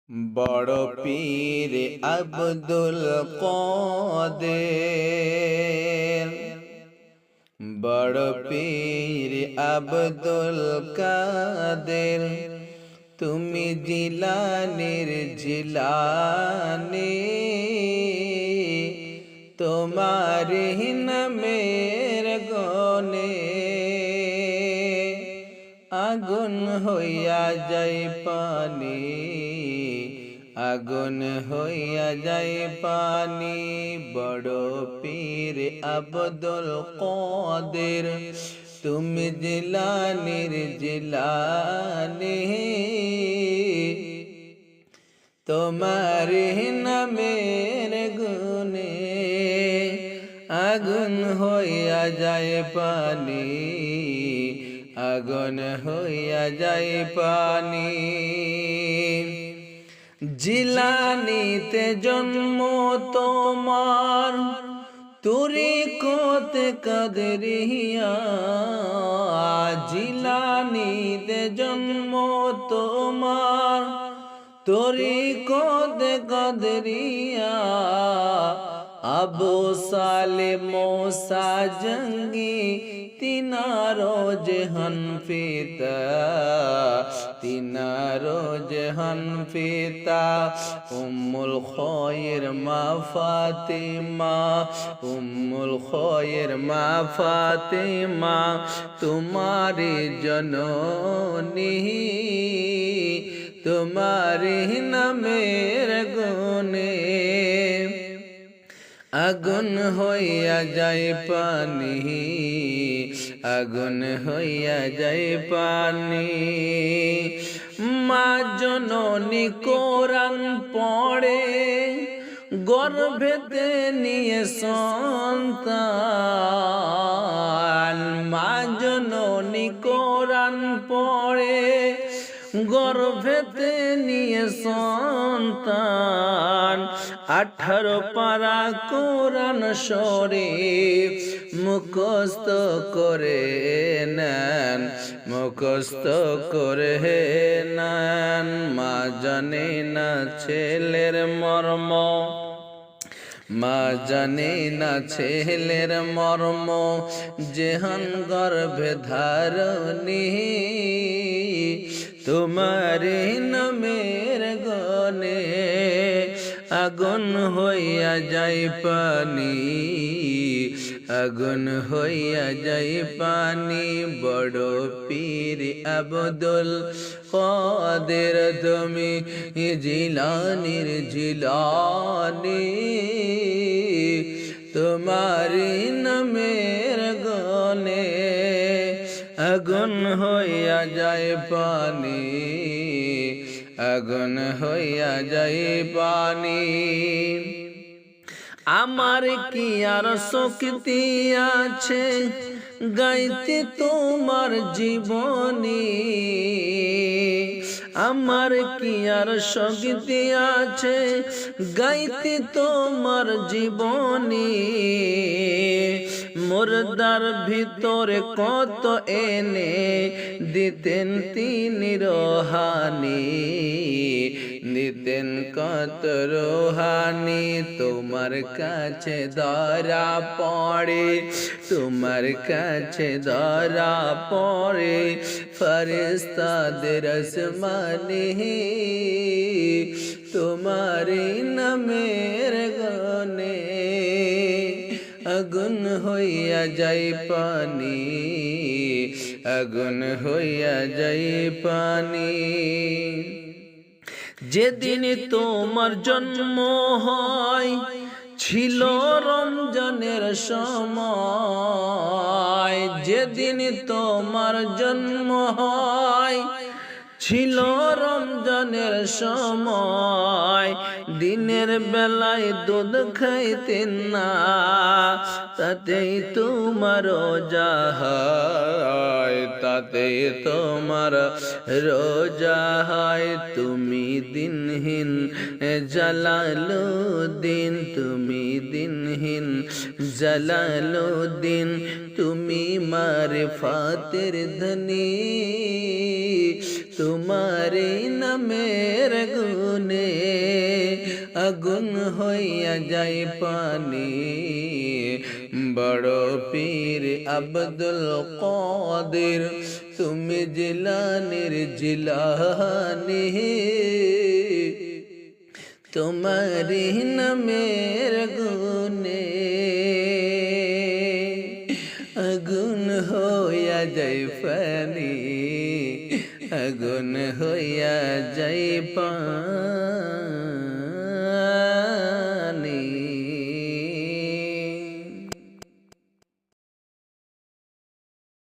বড় পীর আব্দুল কাদের, বড় পীর আব্দুল কাদের, তুমি জিলানির জিলানি, তোমার নামের গনে আগুন হইয়া যায় পানি, আগুন হইয়া যায় পানি। বড় পীর আব্দুল কাদের, তুমি জিলানির জিলানি, তোমার নামের গুণে আগুন হইয়া যায় পানি, আগুন হইয়া যায় পানি। জিলানিতে জন্ম তোমার, তরিকত কাদরিয়া। জিলানিতে জন্ম তোমার, তরিকত কাদরিয়া। আবু সালে মোসা জঙ্গি, তিনারো জেহান পিতা, তিনারো জেহান পিতা। উম্মুল খয়র মা ফাতিমা, উম্মুল খয়র মা ফাতিমা, তোমারি জননী, তোমারি নামের গুণে আগুন হইয়া যায় পানি, আগুন হইয়া যায় পানি। মা জননী কোরআন পড়ে, গর্ভেতে নিয়ে সন্তান। মা জননী কোরআন পড়ে, গর্ভেতে নিয়ে সন্তান। 18 পারা কোরআন শরীফ মুখস্থ করে নেন, মুখস্থ করে নেন। মা জানে না ছেলের মর্ম, মা জানে না ছেলের মর্ম, জেহান গর্ভে ধারণী, তোমার নামের গনে আগুন হইয়া যায় পানি, আগুন হইয়া যায় পানি। বড় পীর আব্দুল কাদের, তুমি জিলানির জিলানি, তোমার নামের গনে আগুন হইয়া যায় পানি, আগুন হইয়া যায় পানি। আমার কি আর শক্তি আছে গাইতে তোমার জীবনী, আমার কি আর শক্তি আছে গাইতে তোমার জীবনী। মুর্দার ভিতরে কত এনে দিতেন তিনি রোহানি, দিতেন কত রোহানি। তোমার কাছে ধরা পড়ে, তোমার কাছে ধরা পড়ে ফেরেশতাদের আসমানে, তোমার নামের গনে আগুন হইয়া যায় পানি, আগুন হইয়া যায় পানি। যেদিন তোমার জন্ম হয় ছিল রমজানের সময়, যেদিন তোমার জন্ম হয় ছিল রমজানের সময়। দিনের বেলায় দুধ খাইতেন না, তাতেই তোমার রোজা হয়, তাতেই তোমার রোজা হয়। তুমি দিনহীন জালালুদ্দিন, তুমি দিনহীন জালালুদ্দিন, তুমি মারিফাতের ধনী, তোমারি নামের গুণে আগুন হইয়া যায় পানি বড় পীর আব্দুল কাদের তুমি জিলানির জিলানি তোমারি নামের গুণে আগুন হইয়া যায় পানি আগুন হইয়া যায় পানি